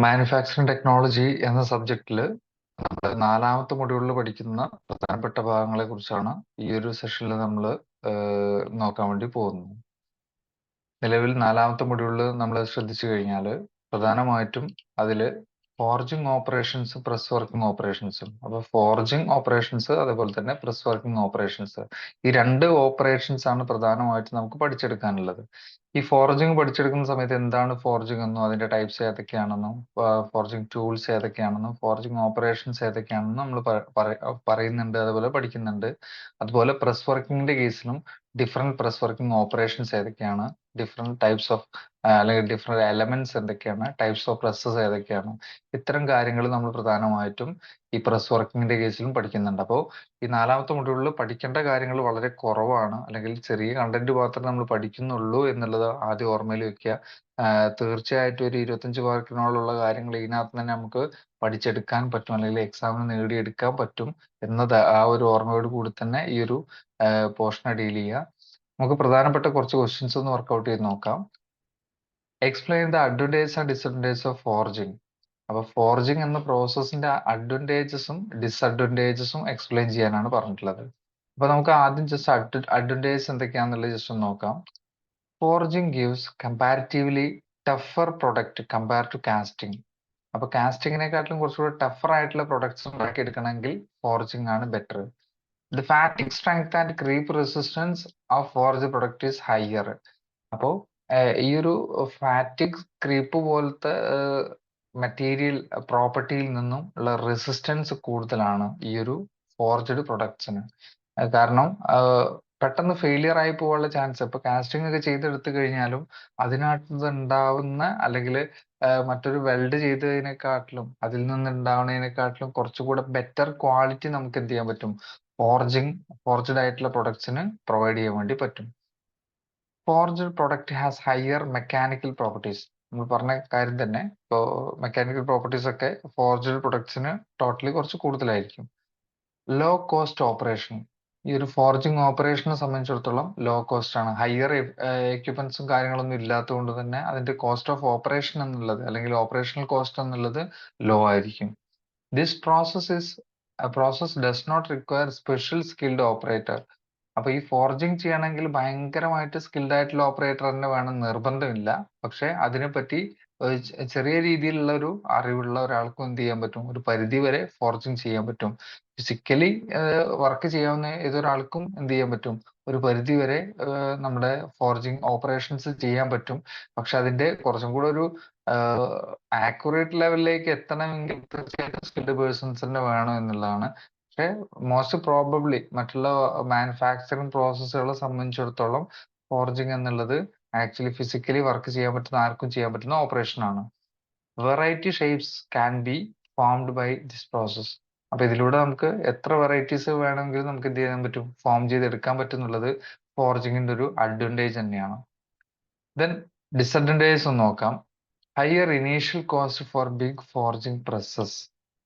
Manufacturing technology എന്ന സബ്ജക്റ്റിൽ നാലാമത്തെ മൊഡ്യൂളിൽ പഠിക്കുന്ന പ്രധാനപ്പെട്ട ഭാഗങ്ങളെ കുറിച്ചാണ് ഈ ഒരു സെഷനിൽ നമ്മൾ നോക്കാൻ വേണ്ടി പോകുന്നത്. നിലവിൽ നാലാമത്തെ മൊഡ്യൂളിൽ നമ്മൾ ശ്രദ്ധിച്ചു കഴിഞ്ഞാൽ പ്രധാനമായിട്ടും അതിൽ ഫോർജിങ് ഓപ്പറേഷൻസ്, പ്രസ് വർക്കിംഗ് ഓപ്പറേഷൻസും. അപ്പോൾ ഫോർജിങ് ഓപ്പറേഷൻസ് അതേപോലെ തന്നെ പ്രസ് വർക്കിംഗ് ഓപ്പറേഷൻസ്, ഈ രണ്ട് ഓപ്പറേഷൻസ് ആണ് പ്രധാനമായിട്ടും നമുക്ക് പഠിച്ചെടുക്കാനുള്ളത്. ഈ ഫോർജിങ് പഠിച്ചെടുക്കുന്ന സമയത്ത് എന്താണ് ഫോർജിങ് എന്നും അതിന്റെ ടൈപ്സ് ഏതൊക്കെയാണെന്നും ഫോർജിങ് ടൂൾസ് ഏതൊക്കെയാണെന്നും ഫോർജിങ് ഓപ്പറേഷൻസ് ഏതൊക്കെയാണെന്നും നമ്മൾ പറയുന്നുണ്ട്, അതുപോലെ പഠിക്കുന്നുണ്ട്. അതുപോലെ പ്രസ് വർക്കിംഗിന്റെ കേസിലും ഡിഫറെന്റ് പ്രസ് വർക്കിംഗ് ഓപ്പറേഷൻസ് ഏതൊക്കെയാണ്, ഡിഫറെന്റ് ടൈപ്സ് ഓഫ് അല്ലെങ്കിൽ ഡിഫറെന്റ് എലമെന്റ്സ് എന്തൊക്കെയാണ്, ടൈപ്സ് ഓഫ് പ്രസ്സസ് ഏതൊക്കെയാണ്, ഇത്തരം കാര്യങ്ങൾ നമ്മൾ പ്രധാനമായിട്ടും ഈ പ്രസ് വർക്കിംഗിന്റെ കേസിലും പഠിക്കുന്നുണ്ട്. അപ്പോൾ ഈ നാലാമത്തെ മൊഡ്യൂളിൽ പഠിക്കേണ്ട കാര്യങ്ങൾ വളരെ കുറവാണ്, അല്ലെങ്കിൽ ചെറിയ കണ്ടന്റ് മാത്രമേ നമ്മൾ പഠിക്കുന്നുള്ളൂ എന്നുള്ളത് ആദ്യം ഓർമ്മയിൽ വെക്കുക. തീർച്ചയായിട്ടും ഒരു 25 മാർക്കിനോടുള്ള കാര്യങ്ങൾ ഇതിനകത്ത് തന്നെ നമുക്ക് പഠിച്ചെടുക്കാൻ പറ്റും, അല്ലെങ്കിൽ എക്സാമിന് നേടിയെടുക്കാൻ പറ്റും എന്നത് ആ ഒരു ഓർമ്മയോട് കൂടി തന്നെ ഈ ഒരു പോർഷനെ ഡീൽ ചെയ്യുക. നമുക്ക് പ്രധാനപ്പെട്ട കുറച്ച് ക്വസ്റ്റ്യൻസ് ഒന്ന് വർക്ക്ഔട്ട് ചെയ്ത് നോക്കാം. Explain the advantages and disadvantages of forging. അപ്പൊ ഫോർജിങ് എന്ന പ്രോസസ്സിന്റെ അഡ്വാൻറ്റേജസും ഡിസഡ്വാൻറ്റേജസും എക്സ്പ്ലെയിൻ ചെയ്യാനാണ് പറഞ്ഞിട്ടുള്ളത്. അപ്പൊ നമുക്ക് ആദ്യം ജസ്റ്റ് അഡ്വാൻറ്റേജസ് എന്തൊക്കെയാണെന്നുള്ളത് ജസ്റ്റ് ഒന്ന് നോക്കാം. Forging gives comparatively tougher product compare to casting. അപ്പൊ കാസ്റ്റിങ്ങിനെക്കാട്ടിലും കുറച്ചുകൂടെ ടഫർ ആയിട്ടുള്ള പ്രൊഡക്ട്സ് ഉണ്ടാക്കിയെടുക്കണമെങ്കിൽ ഫോർജിങ് ആണ് better. The ഫാറ്റിക് strength and creep resistance of forge product is higher. അപ്പോൾ ഈ ഒരു ഫാറ്റിക് ക്രീപ്പ് പോലത്തെ മെറ്റീരിയൽ പ്രോപ്പർട്ടിയിൽ നിന്നും ഉള്ള റെസിസ്റ്റൻസ് കൂടുതലാണ് ഈ ഒരു ഫോർജ്ഡ് പ്രൊഡക്ട്സിന്. കാരണം പെട്ടെന്ന് ഫെയിലിയർ ആയി പോകാനുള്ള ചാൻസ്, ഇപ്പൊ കാസ്റ്റിംഗ് ഒക്കെ ചെയ്തെടുത്തു കഴിഞ്ഞാലും അതിനകത്ത് ഉണ്ടാവുന്ന അല്ലെങ്കിൽ മറ്റൊരു വെൽഡ് ചെയ്തതിനെക്കാട്ടിലും അതിൽ നിന്ന് ഉണ്ടാവുന്നതിനെക്കാട്ടിലും കുറച്ചുകൂടെ ബെറ്റർ ക്വാളിറ്റി നമുക്ക് എന്ത് ചെയ്യാൻ പറ്റും, ഫോർജ്ഡ് ആയിട്ടുള്ള പ്രൊഡക്ട്സിന് പ്രൊവൈഡ് ചെയ്യാൻ വേണ്ടി പറ്റും. Forged product has higher mechanical properties. നമ്മൾ പറഞ്ഞ കാര്യം തന്നെ, ഇപ്പോൾ മെക്കാനിക്കൽ പ്രോപ്പർട്ടീസ് ഒക്കെ ഫോർജ്ഡ് പ്രൊഡക്ട്സിന് ടോട്ടലി കുറച്ച് കൂടുതലായിരിക്കും. Low cost operation. ഈ ഒരു ഫോർജിങ് ഓപ്പറേഷനെ സംബന്ധിച്ചിടത്തോളം ലോ കോസ്റ്റ് ആണ്. ഹയർ എക്യുപ്മെന്റ്സും കാര്യങ്ങളൊന്നും ഇല്ലാത്തതുകൊണ്ട് തന്നെ അതിന്റെ കോസ്റ്റ് ഓഫ് ഓപ്പറേഷൻ എന്നുള്ളത്, അല്ലെങ്കിൽ ഓപ്പറേഷണൽ കോസ്റ്റ് എന്നുള്ളത് ലോ ആയിരിക്കും. This process does not require special skilled operator. അപ്പൊ ഈ ഫോർജിങ് ചെയ്യണമെങ്കിൽ ഭയങ്കരമായിട്ട് സ്കിൽഡ് ആയിട്ടുള്ള ഓപ്പറേറ്റർ തന്നെ വേണം നിർബന്ധമില്ല. പക്ഷെ അതിനെപ്പറ്റി ചെറിയ രീതിയിലുള്ള ഒരു അറിവുള്ള ഒരാൾക്കും എന്ത് ചെയ്യാൻ പറ്റും, ഒരു പരിധി വരെ ഫോർജിങ് ചെയ്യാൻ പറ്റും. ഫിസിക്കലി വർക്ക് ചെയ്യാവുന്ന ഏതൊരാൾക്കും എന്ത് ചെയ്യാൻ പറ്റും, ഒരു പരിധി വരെ നമ്മുടെ ഫോർജിങ് ഓപ്പറേഷൻസ് ചെയ്യാൻ പറ്റും. പക്ഷെ അതിന്റെ കുറച്ചും കൂടെ ഒരു ആക്യുറേറ്റ് ലെവലിലേക്ക് എത്തണമെങ്കിൽ തീർച്ചയായിട്ടും സ്കിൽഡ് പേഴ്സൺസ് തന്നെ വേണം എന്നുള്ളതാണ്. പക്ഷെ മോസ്റ്റ് പ്രോബബ്ലി മറ്റുള്ള മാനുഫാക്ചറിങ് പ്രോസസ്സുകളെ സംബന്ധിച്ചിടത്തോളം ഫോർജിങ് എന്നുള്ളത് ആക്ച്വലി ഫിസിക്കലി വർക്ക് ചെയ്യാൻ പറ്റുന്ന ആർക്കും ചെയ്യാൻ പറ്റുന്ന ഓപ്പറേഷൻ ആണ്. Variety shapes can be formed by this process. അപ്പൊ ഇതിലൂടെ നമുക്ക് എത്ര വെറൈറ്റീസ് വേണമെങ്കിലും നമുക്ക് എന്ത് ചെയ്യാൻ പറ്റും, ഫോം ചെയ്തെടുക്കാൻ പറ്റും എന്നുള്ളത് ഫോർജിങ്ങിന്റെ ഒരു അഡ്വാൻറ്റേജ് തന്നെയാണ്. ദെൻ ഡിസഡ്വാൻറ്റേജസ് ഒന്ന് നോക്കാം. Higher initial cost for big forging presses.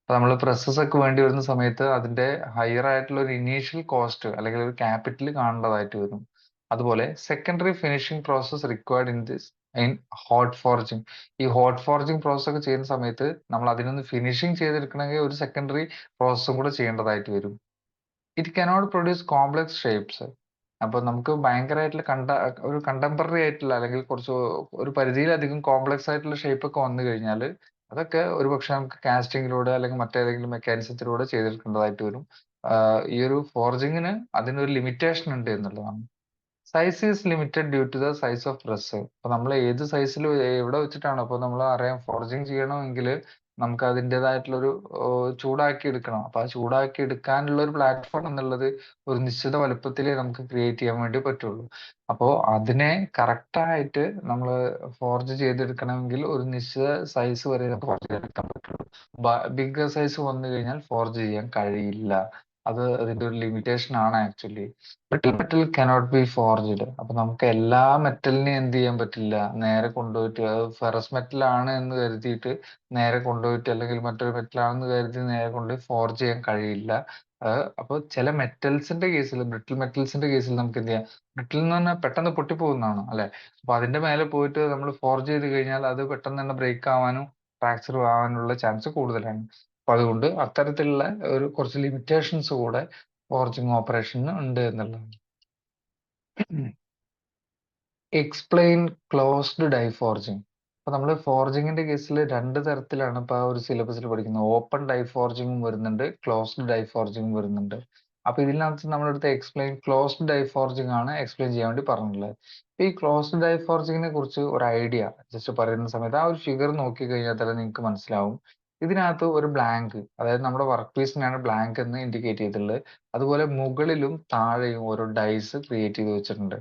അപ്പൊ നമ്മൾ പ്രസ്സസ് ഒക്കെ വേണ്ടി വരുന്ന സമയത്ത് അതിന്റെ ഹയർ ആയിട്ടുള്ള ഒരു ഇനീഷ്യൽ കോസ്റ്റ് അല്ലെങ്കിൽ ഒരു ക്യാപിറ്റൽ കാണേണ്ടതായിട്ട് വരും. അതുപോലെ secondary finishing process required in hot forging. ഈ ഹോട്ട് ഫോർജിങ് പ്രോസസ് ഒക്കെ ചെയ്യുന്ന സമയത്ത് നമ്മൾ അതിനൊന്ന് ഫിനിഷിംഗ് ചെയ്തെടുക്കണമെങ്കിൽ ഒരു സെക്കൻഡറി പ്രോസസ്സും കൂടെ ചെയ്യേണ്ടതായിട്ട് വരും. It cannot produce complex shapes. അപ്പൊ നമുക്ക് ഭയങ്കരമായിട്ടുള്ള ഒരു കണ്ടംപററി ആയിട്ടുള്ള അല്ലെങ്കിൽ കുറച്ച് ഒരു പരിധിയിലധികം കോംപ്ലക്സ് ആയിട്ടുള്ള ഷേപ്പ് ഒക്കെ വന്നു കഴിഞ്ഞാൽ അതൊക്കെ ഒരുപക്ഷെ നമുക്ക് കാസ്റ്റിങ്ങിലൂടെ അല്ലെങ്കിൽ മറ്റേതെങ്കിലും മെക്കാനിസത്തിലൂടെ ചെയ്തെടുക്കേണ്ടതായിട്ട് വരും. ഈ ഒരു ഫോർജിങ്ങിന് അതിനൊരു ലിമിറ്റേഷൻ ഉണ്ട് എന്നുള്ളതാണ്. Size is limited due to the size of press. അപ്പൊ നമ്മൾ ഏത് സൈസിൽ എവിടെ വെച്ചിട്ടാണ്, അപ്പൊ നമ്മൾ അറിയാം ഫോർജിങ് ചെയ്യണമെങ്കിൽ നമുക്ക് അതിൻ്റെതായിട്ടുള്ള ഒരു ചൂടാക്കി എടുക്കണം. അപ്പൊ ആ ചൂടാക്കി എടുക്കാനുള്ള ഒരു പ്ലാറ്റ്ഫോം എന്നുള്ളത് ഒരു നിശ്ചിത വലുപ്പത്തിലേ നമുക്ക് ക്രിയേറ്റ് ചെയ്യാൻ വേണ്ടി പറ്റുള്ളൂ. അപ്പോൾ അതിനെ കറക്റ്റ് ആയിട്ട് നമ്മൾ ഫോർജ് ചെയ്തെടുക്കണമെങ്കിൽ ഒരു നിശ്ചിത സൈസ് വരെ നമുക്ക് ഫോർജ് ചെയ്തെടുക്കാൻ പറ്റുള്ളൂ. ബിഗ് സൈസ് വന്നു കഴിഞ്ഞാൽ ഫോർജ് ചെയ്യാൻ കഴിയില്ല. അത് അതിന്റെ ഒരു ലിമിറ്റേഷൻ ആണ് actually. Brittle metal cannot be forged. അപ്പൊ നമുക്ക് എല്ലാ മെറ്റലിനെയും എന്ത് ചെയ്യാൻ പറ്റില്ല, നേരെ കൊണ്ടുപോയിട്ട് ഫെറസ് മെറ്റൽ ആണ് എന്ന് കരുതിയിട്ട് നേരെ കൊണ്ടുപോയിട്ട്, അല്ലെങ്കിൽ മറ്റൊരു മെറ്റൽ ആണെന്ന് കരുതി നേരെ കൊണ്ടുപോയി ഫോർജ് ചെയ്യാൻ കഴിയില്ല. അപ്പൊ ചില മെറ്റൽസിന്റെ കേസിൽ, ബ്രിട്ടിൽ മെറ്റൽസിന്റെ കേസിൽ നമുക്ക് എന്ത് ചെയ്യാം, ബ്രിട്ടിൽ എന്ന് പറഞ്ഞാൽ പെട്ടെന്ന് പൊട്ടിപ്പോകുന്നതാണ് അല്ലെ. അപ്പൊ അതിന്റെ മേലെ പോയിട്ട് നമ്മൾ ഫോർജ് ചെയ്ത് കഴിഞ്ഞാൽ അത് പെട്ടെന്ന് തന്നെ ബ്രേക്ക് ആവാനും ഫ്രാക്ചർ ആവാനുള്ള ചാൻസ് കൂടുതലാണ്. അപ്പൊ അതുകൊണ്ട് അത്തരത്തിലുള്ള ഒരു കുറച്ച് ലിമിറ്റേഷൻസ് കൂടെ ഫോർജിങ് ഓപ്പറേഷന് ഉണ്ട് എന്നുള്ളതാണ്. Explain closed die forging. അപ്പൊ നമ്മൾ ഫോർജിങ്ങിന്റെ കേസിൽ രണ്ട് തരത്തിലാണ് ഇപ്പൊ ആ ഒരു സിലബസിൽ പഠിക്കുന്നത്. ഓപ്പൺ ഡൈ ഫോർജിങ്ങും വരുന്നുണ്ട്, ക്ലോസ്ഡ് ഡൈ ഫോർജിങ്ങും വരുന്നുണ്ട്. അപ്പൊ ഇതിനകത്ത് നമ്മളെടുത്ത് എക്സ്പ്ലെയിൻ ക്ലോസ്ഡ് ഡൈ ഫോർജിങ് ആണ് എക്സ്പ്ലെയിൻ ചെയ്യാൻ വേണ്ടി പറഞ്ഞിട്ടുള്ളത്. ഈ ക്ലോസ്ഡ് ഡൈ ഫോർജിങ്ങിനെ കുറിച്ച് ഒരു ഐഡിയ ജസ്റ്റ് പറയുന്ന സമയത്ത് ആ ഒരു ഫിഗർ നോക്കി കഴിഞ്ഞാൽ തന്നെ നിങ്ങൾക്ക് മനസ്സിലാവും. ഇതിനകത്ത് ഒരു ബ്ലാങ്ക്, അതായത് നമ്മുടെ വർക്ക് പീസിനാണ് ബ്ലാങ്ക് എന്ന് ഇൻഡിക്കേറ്റ് ചെയ്തിട്ടുള്ളത്. അതുപോലെ മുകളിലും താഴെയും ഓരോ ഡൈസ് ക്രിയേറ്റ് ചെയ്ത് വെച്ചിട്ടുണ്ട്.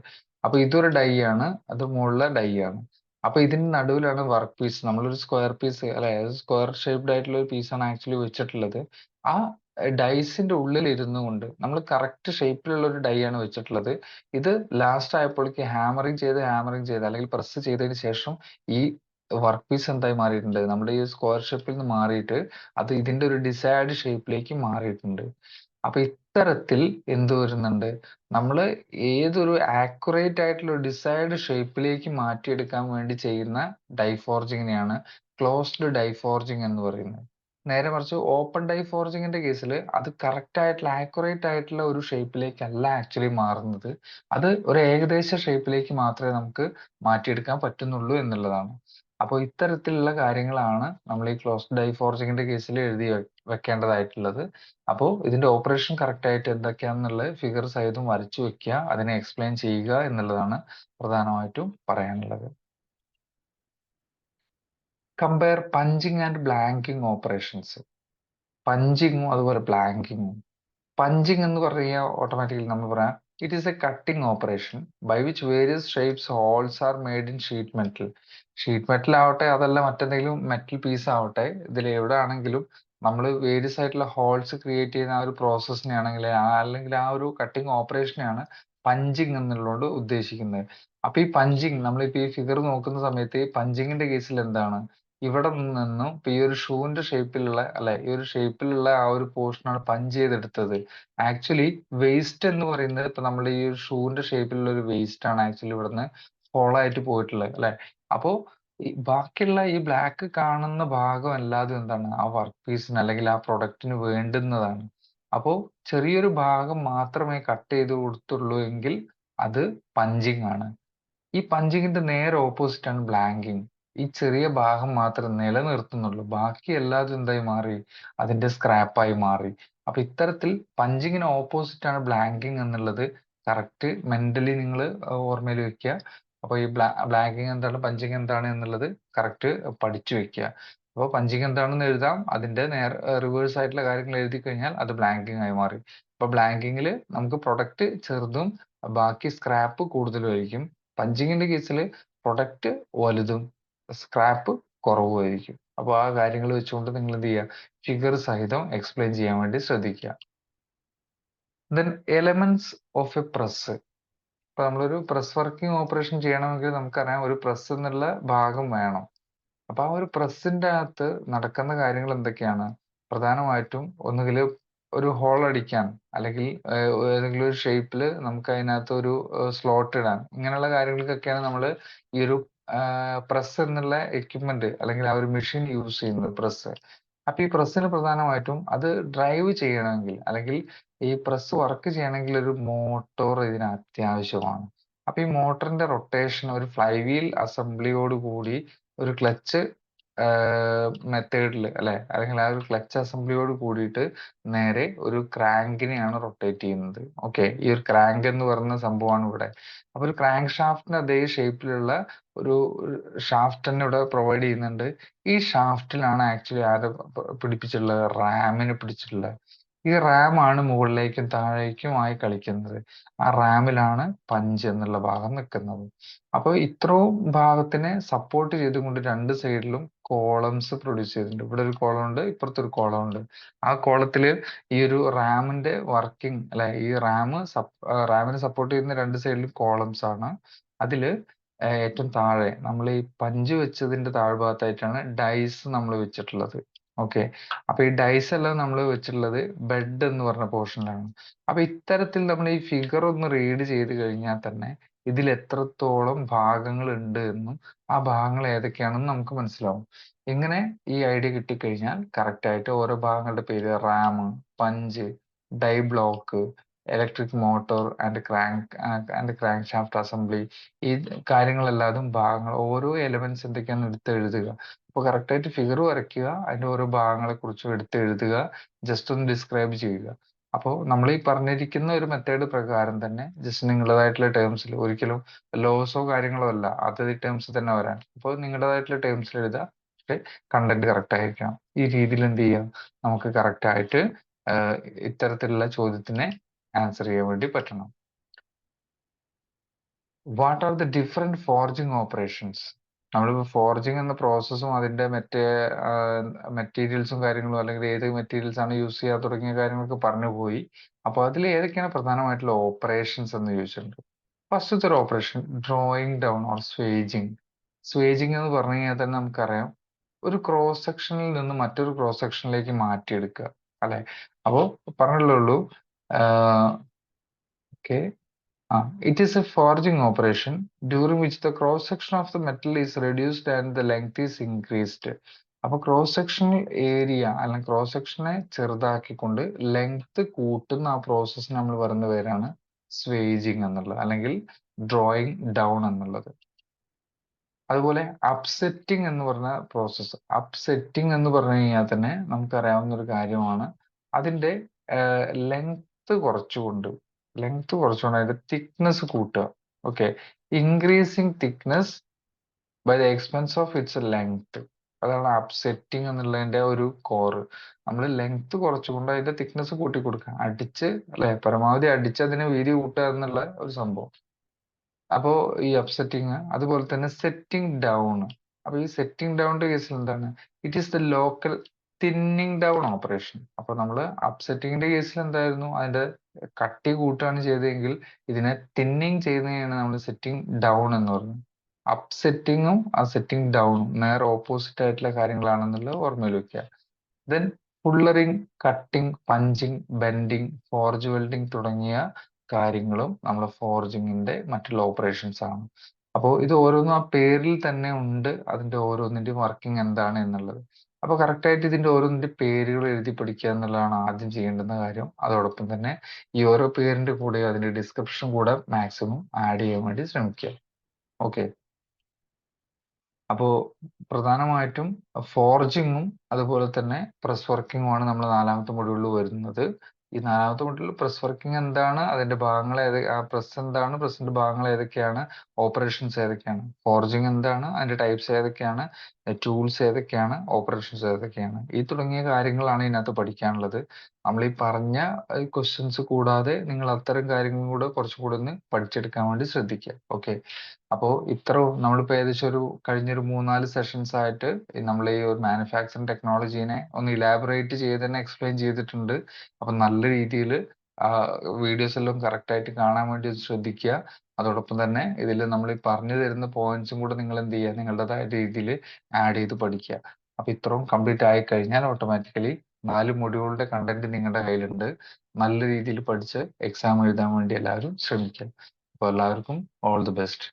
അപ്പൊ ഇതൊരു ഡൈ ആണ്, അത് മുകളിലെ ഡൈ ആണ്. അപ്പൊ ഇതിന് നടുവിലാണ് വർക്ക് പീസ്. നമ്മളൊരു സ്ക്വയർ പീസ് അല്ലെ, സ്ക്വയർ ഷേപ്ഡ് ആയിട്ടുള്ള ഒരു പീസാണ് ആക്ച്വലി വെച്ചിട്ടുള്ളത്. ആ ഡൈസിന്റെ ഉള്ളിൽ ഇരുന്നു കൊണ്ട് നമ്മൾ കറക്റ്റ് ഷേപ്പിലുള്ള ഒരു ഡൈ ആണ് വെച്ചിട്ടുള്ളത്. ഇത് ലാസ്റ്റ് ആയപ്പോഴേക്ക് ഹാമറിങ് ചെയ്ത് അല്ലെങ്കിൽ പ്രസ് ചെയ്തതിന് ശേഷം ഈ വർക്ക് പീസ് എന്തായി മാറിയിട്ടുണ്ട്, നമ്മുടെ ഈ സ്ക്വയർ ഷേപ്പിൽ നിന്ന് മാറിയിട്ട് അത് ഇതിന്റെ ഒരു ഡിസൈർഡ് ഷേപ്പിലേക്ക് മാറിയിട്ടുണ്ട്. അപ്പൊ ഇത്തരത്തിൽ എന്ത് വരുന്നുണ്ട്, നമ്മൾ ഏതൊരു ആക്യുറേറ്റ് ആയിട്ടുള്ള ഡിസൈർഡ് ഷേപ്പിലേക്ക് മാറ്റിയെടുക്കാൻ വേണ്ടി ചെയ്യുന്ന ഡൈ ഫോർജിങ്ങിനെയാണ് ക്ലോസ്ഡ് ഡൈ ഫോർജിങ് എന്ന് പറയുന്നത്. നേരെ മറിച്ച് ഓപ്പൺ ഡൈ ഫോർജിങ്ങിന്റെ കേസിൽ അത് കറക്റ്റ് ആയിട്ടുള്ള ആക്യുറേറ്റ് ആയിട്ടുള്ള ഒരു ഷേപ്പിലേക്കല്ല ആക്ച്വലി മാറുന്നത്. അത് ഒരു ഏകദേശ ഷേപ്പിലേക്ക് മാത്രമേ നമുക്ക് മാറ്റിയെടുക്കാൻ പറ്റുന്നുള്ളൂ എന്നുള്ളതാണ്. അപ്പോൾ ഇത്തരത്തിലുള്ള കാര്യങ്ങളാണ് നമ്മൾ ഈ ക്ലോസ്ഡ് ഡൈ ഫോർജിങ്ങിന്റെ കേസിൽ എഴുതി വെക്കേണ്ടതായിട്ടുള്ളത്. അപ്പോൾ ഇതിന്റെ ഓപ്പറേഷൻ കറക്റ്റ് ആയിട്ട് എന്തൊക്കെയാണെന്നുള്ളത് ഫിഗർ സഹിതം വരച്ചു വെക്കുക, അതിനെ എക്സ്പ്ലെയിൻ ചെയ്യുക എന്നുള്ളതാണ് പ്രധാനമായിട്ടും പറയാനുള്ളത്. Compare punching and blanking operations. പഞ്ചിങ്ങും അതുപോലെ ബ്ലാങ്കിങ്ങും. പഞ്ചിങ് എന്ന് പറഞ്ഞു കഴിഞ്ഞാൽ ഓട്ടോമാറ്റിക്കലി നമ്മൾ പറയാം it is a cutting operation by which various shapes holes are made in sheet metal. Sheet metal ആവട്ടെ, അതല്ല മറ്റെന്തെങ്കിലും മെറ്റൽ പീസ് ആവട്ടെ, ഇതിൽ എവിടെ ആണെങ്കിലും നമ്മൾ വേരിയസ് ആയിട്ടുള്ള ഹോൾസ് ക്രിയേറ്റ് ചെയ്യുന്ന ആ ഒരു പ്രോസസ്സിനെ ആണെങ്കിൽ അല്ലെങ്കിൽ ആ ഒരു കട്ടിംഗ് ഓപ്പറേഷനെയാണ് പഞ്ചിങ് എന്നുള്ളതുകൊണ്ട് ഉദ്ദേശിക്കുന്നത്. അപ്പൊ ഈ പഞ്ചിങ് നമ്മളിപ്പോ ഈ ഫിഗർ നോക്കുന്ന സമയത്ത് പഞ്ചിങ്ങിന്റെ കേസിൽ എന്താണ്, ഇവിടെ നിന്നും ഇപ്പൊ ഈ ഒരു ഷൂവിന്റെ ഷേപ്പിലുള്ള അല്ലെ, ഈ ഒരു ഷേപ്പിലുള്ള ആ ഒരു പോർഷനാണ് പഞ്ച് ചെയ്തെടുത്തത്. ആക്ച്വലി വേസ്റ്റ് എന്ന് പറയുന്നത് ഇപ്പൊ നമ്മൾ ഈ ഒരു ഷൂവിന്റെ ഷേപ്പിലുള്ള ഒരു വേസ്റ്റ് ആണ് ആക്ച്വലി ഇവിടുന്ന് ഹോൾ ആയിട്ട് പോയിട്ടുള്ളത് അല്ലെ. അപ്പോ ഈ ബാക്കിയുള്ള ഈ ബ്ലാക്ക് കാണുന്ന ഭാഗം അല്ലാതെ എന്താണ് ആ വർക്ക് പീസിന് അല്ലെങ്കിൽ ആ പ്രൊഡക്റ്റിന് വേണ്ടുന്നതാണ്. അപ്പോ ചെറിയൊരു ഭാഗം മാത്രമേ കട്ട് ചെയ്ത് കൊടുത്തുള്ളൂ എങ്കിൽ അത് പഞ്ചിങ് ആണ്. ഈ പഞ്ചിങ്ങിന്റെ നേരെ ഓപ്പോസിറ്റ് ആണ് ബ്ലാങ്കിങ്. ഈ ചെറിയ ഭാഗം മാത്രം നിലനിർത്തുന്നുള്ളൂ, ബാക്കി എല്ലാതും എന്തായി മാറി, അതിന്റെ സ്ക്രാപ്പായി മാറി. അപ്പൊ ഇത്തരത്തിൽ പഞ്ചിങ്ങിന് ഓപ്പോസിറ്റ് ആണ് ബ്ലാങ്കിങ് എന്നുള്ളത് കറക്റ്റ് മെന്റലി നിങ്ങൾ ഓർമ്മയിൽ വെക്കുക. അപ്പൊ ഈ ബ്ലാങ്കിങ് എന്താണ് പഞ്ചിങ് എന്താണ് എന്നുള്ളത് കറക്റ്റ് പഠിച്ചു വെക്കുക. അപ്പോൾ പഞ്ചിങ് എന്താണെന്ന് എഴുതാം, അതിന്റെ റിവേഴ്സ് ആയിട്ടുള്ള കാര്യങ്ങൾ എഴുതി കഴിഞ്ഞാൽ അത് ബ്ലാങ്കിങ് ആയി മാറി. അപ്പൊ ബ്ലാങ്കിങ്ങിൽ നമുക്ക് പ്രൊഡക്റ്റ് ചെറുതും ബാക്കി സ്ക്രാപ്പ് കൂടുതലുമായിരിക്കും. പഞ്ചിങ്ങിന്റെ കേസിൽ പ്രൊഡക്റ്റ് വലുതും സ്ക്രാപ്പ് കുറവുമായിരിക്കും. അപ്പോൾ ആ കാര്യങ്ങൾ വെച്ചുകൊണ്ട് നിങ്ങൾ എന്ത് ചെയ്യുക, ഫിഗർ സഹിതം എക്സ്പ്ലെയിൻ ചെയ്യാൻ വേണ്ടി ശ്രദ്ധിക്കുക. Then elements of A press. ഇപ്പൊ നമ്മളൊരു പ്രസ് വർക്കിംഗ് ഓപ്പറേഷൻ ചെയ്യണമെങ്കിൽ നമുക്കറിയാം ഒരു പ്രസ് എന്നുള്ള ഭാഗം വേണം. അപ്പൊ ആ ഒരു പ്രസ്സിന്റെ അകത്ത് നടക്കുന്ന കാര്യങ്ങൾ എന്തൊക്കെയാണ്, പ്രധാനമായിട്ടും ഒന്നുകിൽ ഒരു ഹോൾ അടിക്കാൻ അല്ലെങ്കിൽ ഏതെങ്കിലും ഒരു ഷേപ്പിൽ നമുക്ക് അതിനകത്ത് ഒരു സ്ലോട്ട് ഇടാൻ, ഇങ്ങനെയുള്ള കാര്യങ്ങൾക്കൊക്കെയാണ് നമ്മൾ ഈ ഒരു പ്രസ് എന്നുള്ള എക്യുപ്മെന്റ് അല്ലെങ്കിൽ ആ ഒരു മെഷീൻ യൂസ് ചെയ്യുന്നത്, പ്രസ്. അപ്പൊ ഈ പ്രസ്സിന് പ്രധാനമായിട്ടും അത് ഡ്രൈവ് ചെയ്യണമെങ്കിൽ അല്ലെങ്കിൽ ഈ പ്രസ് വർക്ക് ചെയ്യണമെങ്കിൽ ഒരു മോട്ടോർ ഇതിന് അത്യാവശ്യമാണ്. അപ്പൊ ഈ മോട്ടറിന്റെ റൊട്ടേഷൻ ഒരു ഫ്ലൈ വീൽ അസംബ്ലിയോട് കൂടി ഒരു ക്ലച്ച് മെത്തേഡിൽ അല്ലെ, അല്ലെങ്കിൽ ആ ഒരു ക്ലച്ച് അസംബ്ലിയോട് കൂടിയിട്ട് നേരെ ഒരു ക്രാങ്കിനെയാണ് റൊട്ടേറ്റ് ചെയ്യുന്നത്. ഓക്കെ, ഈ ഒരു ക്രാങ്ക് എന്ന് പറയുന്ന സംഭവമാണ് ഇവിടെ. അപ്പൊ ഒരു ക്രാങ്ക് ഷാഫ്റ്റിന് അതേ ഷേപ്പിലുള്ള ഒരു ഷാഫ്റ്റ് തന്നെ ഇവിടെ പ്രൊവൈഡ് ചെയ്യുന്നുണ്ട്. ഈ ഷാഫ്റ്റിലാണ് ആക്ച്വലി ആരെ പിടിപ്പിച്ചിട്ടുള്ളത്, റാമിനെ പിടിച്ചിട്ടുള്ളത്. ഈ റാം ആണ് മുകളിലേക്കും താഴേക്കുമായി കളിക്കുന്നത്. ആ റാമിലാണ് പഞ്ച് എന്നുള്ള ഭാഗം നിൽക്കുന്നത്. അപ്പോൾ ഇത്രയും ഭാഗത്തിനെ സപ്പോർട്ട് ചെയ്തുകൊണ്ട് രണ്ട് സൈഡിലും കോളംസ് പ്രൊഡ്യൂസ് ചെയ്തിട്ടുണ്ട്. ഇവിടെ ഒരു കോളം ഉണ്ട്, ഇപ്പുറത്തൊരു കോളം ഉണ്ട്. ആ കോളത്തില് ഈ ഒരു റാമിന്റെ വർക്കിംഗ് അല്ലെ, ഈ റാമിനെ സപ്പോർട്ട് ചെയ്യുന്ന രണ്ട് സൈഡിലും കോളംസ് ആണ്. അതില് ഏറ്റവും താഴെ നമ്മൾ ഈ പഞ്ച് വെച്ചതിന്റെ താഴ്ഭാഗത്തായിട്ടാണ് ഡൈസ് നമ്മൾ വെച്ചിട്ടുള്ളത്. ഓക്കെ, അപ്പൊ ഈ ഡൈസ് എല്ലാം നമ്മൾ വെച്ചിട്ടുള്ളത് ബെഡ് എന്ന് പറഞ്ഞ പോർഷനിലാണ്. അപ്പൊ ഇത്തരത്തിൽ നമ്മൾ ഈ ഫിഗർ ഒന്ന് റീഡ് ചെയ്ത് കഴിഞ്ഞാൽ തന്നെ ഇതിൽ എത്രത്തോളം ഭാഗങ്ങൾ ഉണ്ട് എന്നും ആ ഭാഗങ്ങൾ ഏതൊക്കെയാണെന്നും നമുക്ക് മനസ്സിലാവും. ഇങ്ങനെ ഈ ഐഡിയ കിട്ടിക്കഴിഞ്ഞാൽ കറക്റ്റ് ആയിട്ട് ഓരോ ഭാഗങ്ങളുടെ പേര് ram, punch, die block, electric motor and crank shaft assembly, ഈ കാര്യങ്ങളെല്ലാതും ഭാഗങ്ങൾ ഓരോ എലമെന്റ്സ് എന്തൊക്കെയാണെന്ന് എടുത്ത് എഴുതുക. അപ്പോൾ കറക്റ്റ് ആയിട്ട് ഫിഗർ വരയ്ക്കുക, അതിന്റെ ഓരോ ഭാഗങ്ങളെ കുറിച്ചും എടുത്ത് എഴുതുക, ജസ്റ്റ് ഒന്ന് ഡിസ്ക്രൈബ് ചെയ്യുക. അപ്പോൾ നമ്മൾ ഈ പറഞ്ഞിരിക്കുന്ന ഒരു മെത്തേഡ് പ്രകാരം തന്നെ ജസ്റ്റ് നിങ്ങളുടേതായിട്ടുള്ള ടേംസിൽ, ഒരിക്കലും ലോസോ കാര്യങ്ങളോ അല്ല, അതത് ടേംസ് തന്നെ വരാൻ. അപ്പോൾ നിങ്ങളുടേതായിട്ടുള്ള ടേംസിൽ എഴുതുക, പക്ഷേ കണ്ടന്റ് കറക്റ്റ് ആയിരിക്കണം. ഈ രീതിയിൽ എന്ത് ചെയ്യാം, നമുക്ക് കറക്റ്റ് ആയിട്ട് ഇത്തരത്തിലുള്ള ചോദ്യത്തിനെ ആൻസർ ചെയ്യാൻ വേണ്ടി പറ്റണം. What are the different forging operations? നമ്മളിപ്പോൾ ഫോർജിങ് എന്ന പ്രോസസ്സും അതിന്റെ മറ്റേ മെറ്റീരിയൽസും കാര്യങ്ങളും, അല്ലെങ്കിൽ ഏത് മെറ്റീരിയൽസ് ആണ് യൂസ് ചെയ്യുക തുടങ്ങിയ കാര്യങ്ങളൊക്കെ പറഞ്ഞു പോയി. അപ്പോൾ അതിൽ ഏതൊക്കെയാണ് പ്രധാനമായിട്ടുള്ള ഓപ്പറേഷൻസ് എന്ന് ചോദിച്ചിട്ടുണ്ട്. ഫസ്റ്റത്തെ ഒരു ഓപ്പറേഷൻ ഡ്രോയിങ് ഡൗൺ ഓർ സ്വേജിങ്. സ്വേജിങ് എന്ന് പറഞ്ഞു കഴിഞ്ഞാൽ തന്നെ നമുക്കറിയാം, ഒരു ക്രോസ് സെക്ഷനിൽ നിന്ന് മറ്റൊരു ക്രോസ് സെക്ഷനിലേക്ക് മാറ്റിയെടുക്കുക, അല്ലെ? അപ്പോൾ പറഞ്ഞുള്ളൂ. Okay, it is a forging operation during which the cross section of the metal is reduced and the length is increased. അപ്പൊ ക്രോസ് സെക്ഷണൽ ഏരിയ അല്ലെങ്കിൽ ക്രോസ് സെക്ഷനെ ചെറുതാക്കിക്കൊണ്ട് ലെങ്ത് കൂട്ടുന്ന ആ പ്രോസസ്സിന് നമ്മൾ പറയുന്ന പേരാണ് സ്വേജിങ് എന്നുള്ളത്, അല്ലെങ്കിൽ ഡ്രോയിങ് ഡൗൺ എന്നുള്ളത്. അതുപോലെ അപ്സെറ്റിംഗ് എന്ന് പറഞ്ഞ പ്രോസസ്സ്. അപ്സെറ്റിംഗ് എന്ന് പറഞ്ഞു കഴിഞ്ഞാൽ തന്നെ നമുക്കറിയാവുന്ന ഒരു കാര്യമാണ്. അതിന്റെ ലെങ്ത് കുറച്ചുകൊണ്ട് അതിന്റെ തിക്നെസ് കൂട്ടുക. Okay, increasing thickness by the expense of its length. അതാണ് അപ്സെറ്റിംഗ് എന്നുള്ളതിന്റെ ഒരു കോറ്. നമ്മൾ ലെങ്ത് കുറച്ചുകൊണ്ട് അതിന്റെ തിക്നെസ് കൂട്ടി കൊടുക്കുക, അടിച്ച്, അല്ലെ, പരമാവധി അടിച്ച് അതിനെ വീതി കൂട്ടുക എന്നുള്ള ഒരു സംഭവം. അപ്പോ ഈ അപ്സെറ്റിങ്, അതുപോലെ തന്നെ സെറ്റിംഗ് ഡൗൺ. അപ്പൊ ഈ സെറ്റിംഗ് ഡൗണിന്റെ കേസിൽ എന്താണ്, it is the local thinning down operation. അപ്പൊ നമ്മൾ അപ്സെറ്റിങ്ങിന്റെ കേസിൽ എന്തായിരുന്നു, അതിന്റെ കട്ടി കൂട്ടുകയാണ് ചെയ്തതെങ്കിൽ ഇതിനെ തിന്നിങ് ചെയ്യുന്നതാണ് നമ്മൾ സെറ്റിംഗ് ഡൗൺ എന്ന് പറയുന്നത്. അപ്സെറ്റിങ്ങും ആ സെറ്റിംഗ് ഡൗണും നേർ ഓപ്പോസിറ്റ് ആയിട്ടുള്ള കാര്യങ്ങളാണെന്നുള്ളത് ഓർമ്മയിൽ വെക്കുക. Then pulling, cutting, punching, bending, forge welding തുടങ്ങിയ കാര്യങ്ങളും നമ്മൾ ഫോർജിങ്ങിന്റെ മറ്റുള്ള ഓപ്പറേഷൻസ് ആണ്. അപ്പോൾ ഇത് ഓരോന്നും ആ പേരിൽ തന്നെ ഉണ്ട്, അതിന്റെ ഓരോന്നിന്റെയും വർക്കിംഗ് എന്താണ് എന്നുള്ളത്. അപ്പൊ കറക്റ്റ് ആയിട്ട് ഇതിന്റെ ഓരോന്നിന്റെ പേരുകൾ എഴുതി പഠിക്കുക എന്നുള്ളതാണ് ആദ്യം ചെയ്യേണ്ടുന്ന കാര്യം. അതോടൊപ്പം തന്നെ ഈ ഓരോ പേരിന്റെ കൂടെ അതിന്റെ ഡിസ്ക്രിപ്ഷൻ കൂടെ മാക്സിമം ആഡ് ചെയ്യാൻ വേണ്ടി ശ്രമിക്കുക. ഓക്കെ, അപ്പോ പ്രധാനമായിട്ടും ഫോർജിങ്ങും അതുപോലെ തന്നെ പ്രസ് വർക്കിങ്ങും ആണ് നമ്മൾ നാലാമത്തെ മൊഡ്യൂളിൽ വരുന്നത്. ഈ നാലാമത്തെ മൊഡ്യൂളിൽ പ്രസ് വർക്കിംഗ് എന്താണ്, അതിന്റെ ഭാഗങ്ങൾ പ്രസ് എന്താണ്, പ്രസിന്റെ ഭാഗങ്ങൾ ഏതൊക്കെയാണ്, ഓപ്പറേഷൻസ് ഏതൊക്കെയാണ്, ഫോർജിങ് എന്താണ്, അതിന്റെ ടൈപ്സ് ഏതൊക്കെയാണ്, ടൂൾസ് ഏതൊക്കെയാണ്, ഓപ്പറേഷൻസ് ഏതൊക്കെയാണ്, ഈ തുടങ്ങിയ കാര്യങ്ങളാണ് ഇതിനകത്ത് പഠിക്കാനുള്ളത്. നമ്മൾ ഈ പറഞ്ഞ ക്വസ്റ്റ്യൻസ് കൂടാതെ നിങ്ങൾ അത്തരം കാര്യങ്ങളും കൂടെ കുറച്ചും കൂടെ ഒന്ന് പഠിച്ചെടുക്കാൻ വേണ്ടി ശ്രദ്ധിക്കുക. ഓക്കെ, അപ്പോൾ ഇത്രയും നമ്മളിപ്പോൾ ഏകദേശം ഒരു കഴിഞ്ഞൊരു 3-4 സെഷൻസ് ആയിട്ട് നമ്മൾ ഈ ഒരു മാനുഫാക്ചറിങ് ടെക്നോളജീനെ ഒന്ന് ഇലാബറേറ്റ് ചെയ്ത് തന്നെ എക്സ്പ്ലെയിൻ ചെയ്തിട്ടുണ്ട്. അപ്പൊ നല്ല രീതിയിൽ വീഡിയോസ് എല്ലാം കറക്റ്റ് ആയിട്ട് കാണാൻ വേണ്ടി ശ്രദ്ധിക്കുക. അതോടൊപ്പം തന്നെ ഇതിൽ നമ്മൾ ഈ പറഞ്ഞു തരുന്ന പോയിന്റ്സും കൂടെ നിങ്ങൾ എന്ത് ചെയ്യുക, നിങ്ങളുടേതായ രീതിയിൽ ആഡ് ചെയ്ത് പഠിക്കുക. അപ്പൊ ഇത്രയും കംപ്ലീറ്റ് ആയി കഴിഞ്ഞാൽ ഓട്ടോമാറ്റിക്കലി 4 മൊഡ്യൂളുടെ കണ്ടന്റ് നിങ്ങളുടെ കയ്യിലുണ്ട്. നല്ല രീതിയിൽ പഠിച്ച് എക്സാം എഴുതാൻ വേണ്ടി എല്ലാവരും ശ്രമിക്കുക. അപ്പോൾ എല്ലാവർക്കും ഓൾ ദി ബെസ്റ്റ്.